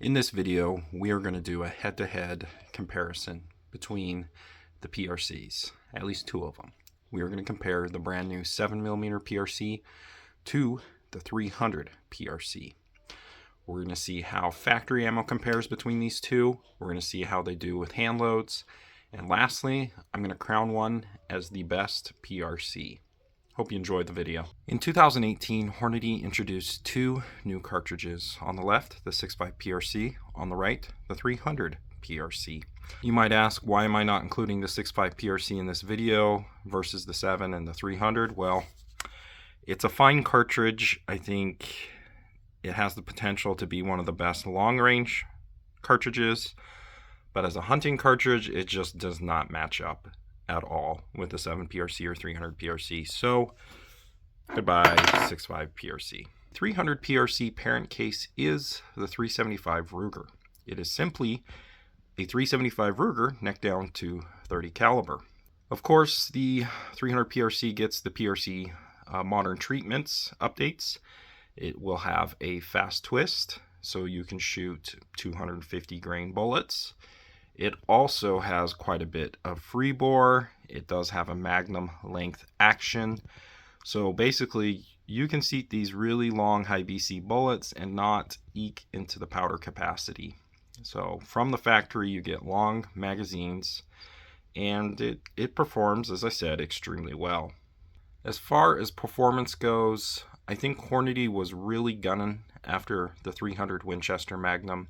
In this video, we are going to do a head-to-head comparison between the PRCs, at least two of them. We are going to compare the brand new 7mm PRC to the 300 PRC. We're going to see how factory ammo compares between these two. We're going to see how they do with hand loads. And lastly, I'm going to crown one as the best PRC. Hope you enjoyed the video. In 2018, Hornady introduced two new cartridges. On the left, the 6.5 PRC. On the right, the 300 PRC. You might ask, why am I not including the 6.5 PRC in this video versus the 7 and the 300? Well, it's a fine cartridge. I think it has the potential to be one of the best long-range cartridges, but as a hunting cartridge, it just does not match up at all with the 7 PRC or 300 PRC. So goodbye 6.5 PRC. 300 PRC parent case is the 375 Ruger. It is simply a 375 Ruger neck down to 30 caliber. Of course, the 300 PRC gets the PRC modern treatments updates. It will have a fast twist, so you can shoot 250 grain bullets. It also has quite a bit of free bore. It does have a magnum length action. So basically, you can seat these really long high BC bullets and not eke into the powder capacity. So from the factory, you get long magazines, and it performs, as I said, extremely well. As far as performance goes, I think Hornady was really gunning after the 300 Winchester Magnum.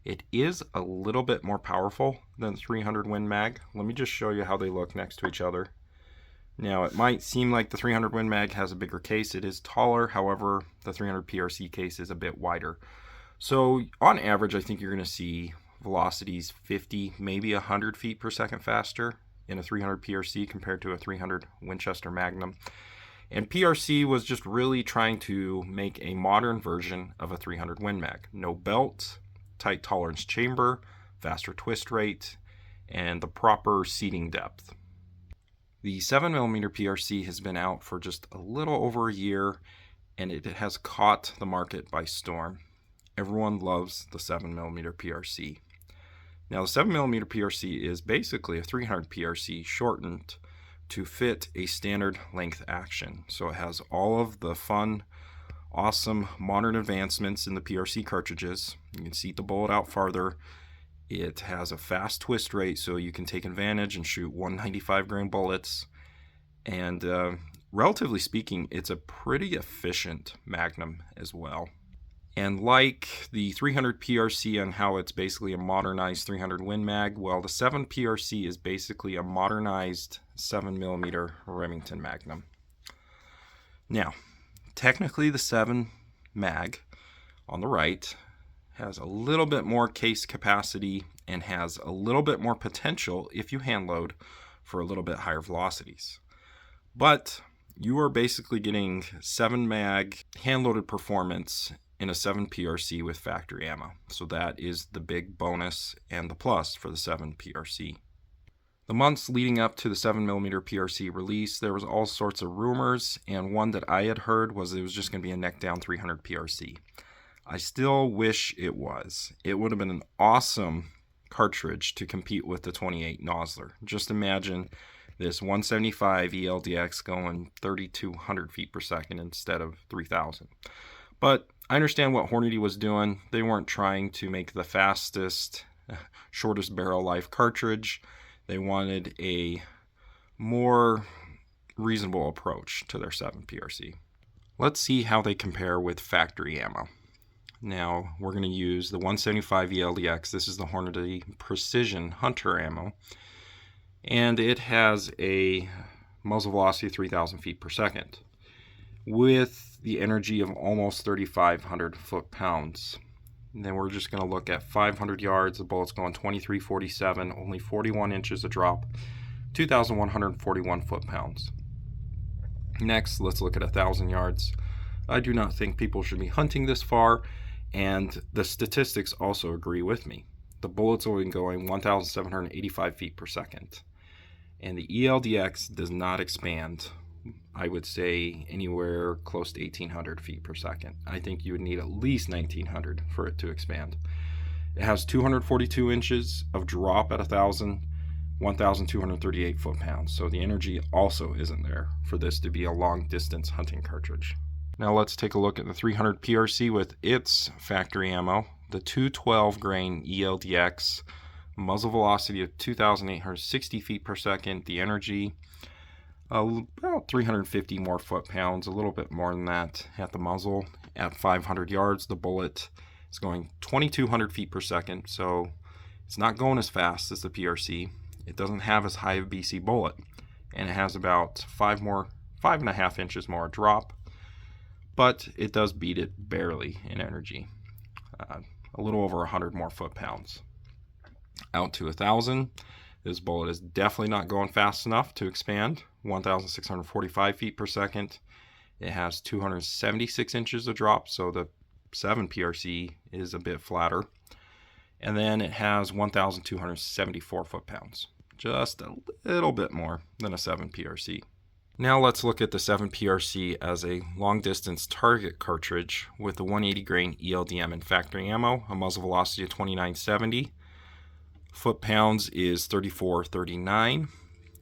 It is a little bit more powerful than the 300 Win Mag. Let me just show you how they look next to each other. Now, it might seem like the 300 Win Mag has a bigger case. It is taller. However, the 300 PRC case is a bit wider. So on average, I think you're going to see velocities 50, maybe 100 feet per second faster in a 300 PRC compared to a 300 Winchester Magnum. And PRC was just really trying to make a modern version of a 300 Win Mag. No belt, tight tolerance chamber, faster twist rate, and the proper seating depth. The 7mm PRC has been out for just a little over a year, and it has caught the market by storm. Everyone loves the 7mm PRC. Now, the 7mm PRC is basically a 300 PRC shortened to fit a standard length action. So it has all of the fun, awesome modern advancements in the PRC cartridges. You can seat the bullet out farther. It has a fast twist rate, so you can take advantage and shoot 195 grain bullets. And relatively speaking, it's a pretty efficient Magnum as well. And like the 300 PRC and how it's basically a modernized 300 Win Mag, well, the 7 PRC is basically a modernized 7mm Remington Magnum. Now, technically the 7 Mag on the right has a little bit more case capacity and has a little bit more potential if you hand load for a little bit higher velocities. But you are basically getting 7 Mag hand loaded performance in a 7 PRC with factory ammo. So that is the big bonus and the plus for the 7 PRC. The months leading up to the 7mm PRC release, there was all sorts of rumors, and one that I had heard was it was just going to be a neck down 300 PRC. I still wish it was. It would have been an awesome cartridge to compete with the 28 Nosler. Just imagine this 175 ELDX going 3,200 feet per second instead of 3,000. But I understand what Hornady was doing. They weren't trying to make the fastest, shortest barrel life cartridge. They wanted a more reasonable approach to their 7 PRC. Let's see how they compare with factory ammo. Now, we're going to use the 175 ELDX. This is the Hornady Precision Hunter ammo. And it has a muzzle velocity of 3,000 feet per second with the energy of almost 3,500 foot-pounds. And then we're just going to look at 500 yards. The bullet's going 23.47, only 41 inches a drop, 2,141 foot-pounds. Next, let's look at 1,000 yards. I do not think people should be hunting this far, and the statistics also agree with me. The bullet's only going 1,785 feet per second, and the ELDX does not expand I would say anywhere close to 1,800 feet per second. I think you would need at least 1,900 for it to expand. It has 242 inches of drop at 1,238 foot-pounds. So the energy also isn't there for this to be a long-distance hunting cartridge. Now let's take a look at the 300 PRC with its factory ammo. The 212 grain ELDX, muzzle velocity of 2,860 feet per second. The energy, about 350 more foot-pounds, a little bit more than that at the muzzle. At 500 yards, the bullet is going 2,200 feet per second, so it's not going as fast as the PRC. It doesn't have as high a BC bullet, and it has about 5.5 inches more drop, but it does beat it barely in energy. A little over 100 more foot-pounds. Out to 1,000, this bullet is definitely not going fast enough to expand. 1,645 feet per second. It has 276 inches of drop, so the 7 PRC is a bit flatter. And then it has 1,274 foot-pounds, just a little bit more than a 7 PRC. Now let's look at the 7 PRC as a long-distance target cartridge with the 180 grain ELDM and factory ammo, a muzzle velocity of 2,970. Foot-pounds is 3,439.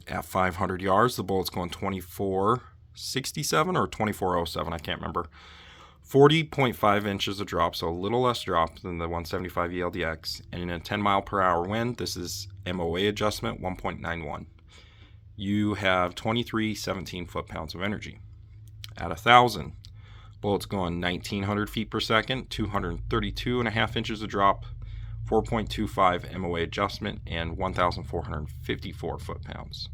At 500 yards, the bullet's going 2,467 or 2,407, I can't remember. 40.5 inches of drop, so a little less drop than the 175 ELDX. And in a 10 mile per hour wind, this is MOA adjustment 1.91. You have 2,317 foot-pounds of energy. At 1,000, bullets going 1,900 feet per second, 232.5 inches of drop, 4.25 MOA adjustment, and 1,454 foot-pounds.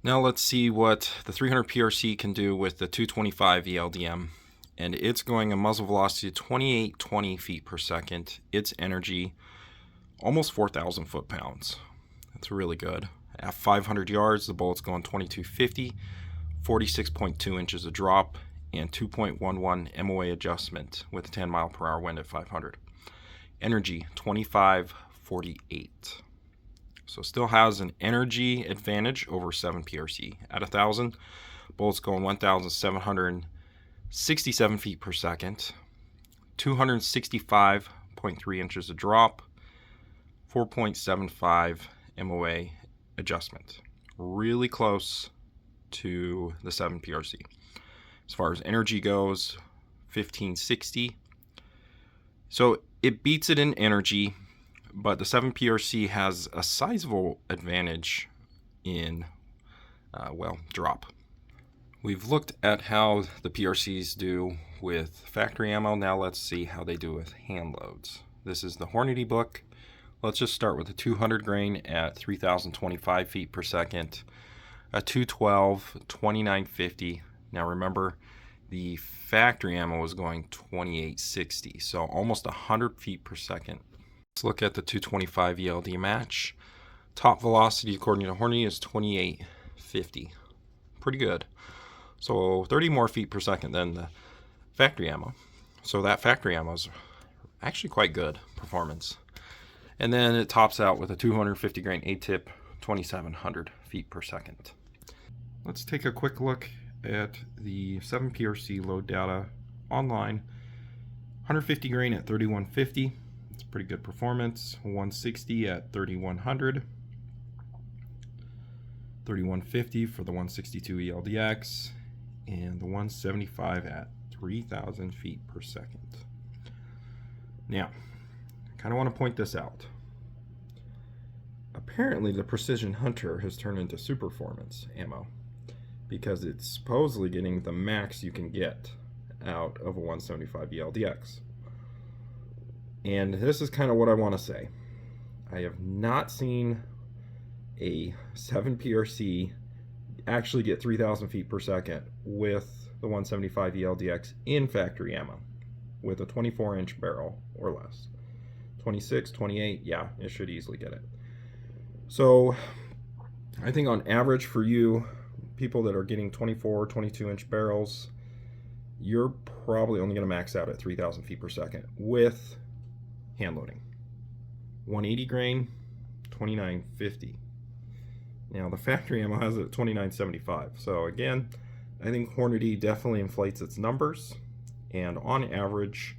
Now let's see what the 300 PRC can do with the 225 ELDM. And it's going a muzzle velocity of 2,820 feet per second. Its energy, almost 4,000 foot-pounds. That's really good. At 500 yards, the bullet's going 2,250, 46.2 inches of drop, and 2.11 MOA adjustment with a 10 mile per hour wind at 500. Energy, 2,548. So still has an energy advantage over 7 PRC. At 1,000, bullets going 1,767 feet per second, 265.3 inches of drop, 4.75 MOA adjustment. Really close to the 7 PRC. As far as energy goes, 1,560. So it beats it in energy, but the 7 PRC has a sizable advantage in, drop. We've looked at how the PRCs do with factory ammo. Now let's see how they do with hand loads. This is the Hornady book. Let's just start with a 200 grain at 3,025 feet per second, a 212, 2,950. Now remember, the factory ammo is going 2,860, so almost 100 feet per second. Let's look at the 225 ELD match. Top velocity, according to Hornady, is 2,850. Pretty good. So 30 more feet per second than the factory ammo. So that factory ammo is actually quite good performance. And then it tops out with a 250 grain A-tip, 2,700 feet per second. Let's take a quick look at the 7 PRC load data online. 150 grain at 3,150. It's pretty good performance. 160 at 3,100. 3,150 for the 162 ELDX. And the 175 at 3,000 feet per second. Now, I kind of want to point this out. Apparently the Precision Hunter has turned into super performance ammo because it's supposedly getting the max you can get out of a 175 ELDX. And this is kind of what I want to say. I have not seen a 7 PRC actually get 3,000 feet per second with the 175 ELDX in factory ammo with a 24-inch barrel or less. 26, 28, yeah, it should easily get it. So I think on average for you, people that are getting 24, 22-inch barrels, you're probably only going to max out at 3,000 feet per second with hand loading. 180 grain, 2,950. Now the factory ammo has it at 2,975. So again, I think Hornady definitely inflates its numbers, and on average,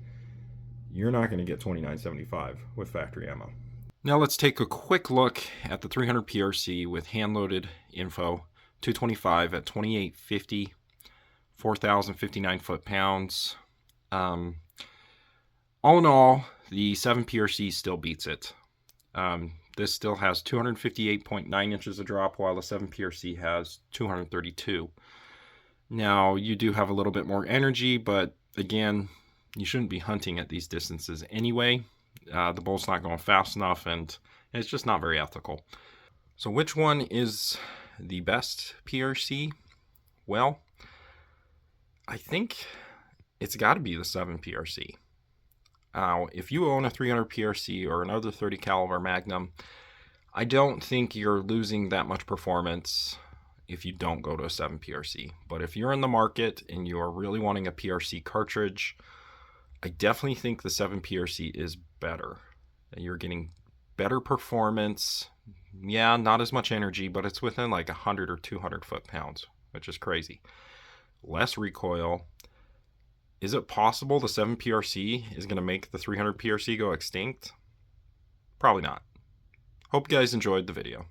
you're not going to get 2975 with factory ammo. Now let's take a quick look at the 300 PRC with hand-loaded info. 225 at 2850, 4,059 foot-pounds. All in all, the 7 PRC still beats it. This still has 258.9 inches of drop, while the 7 PRC has 232. Now, you do have a little bit more energy, but again, you shouldn't be hunting at these distances anyway. The bull's not going fast enough, and it's just not very ethical. So which one is the best PRC? Well, I think it's got to be the 7 PRC. If you own a 300 PRC or another 30 caliber Magnum, I don't think you're losing that much performance if you don't go to a 7 PRC. But if you're in the market and you are really wanting a PRC cartridge, I definitely think the 7 PRC is better. You're getting better performance. Yeah, not as much energy, but it's within like 100 or 200 foot-pounds, which is crazy. Less recoil. Is it possible the 7 PRC is going to make the 300 PRC go extinct? Probably not. Hope you guys enjoyed the video.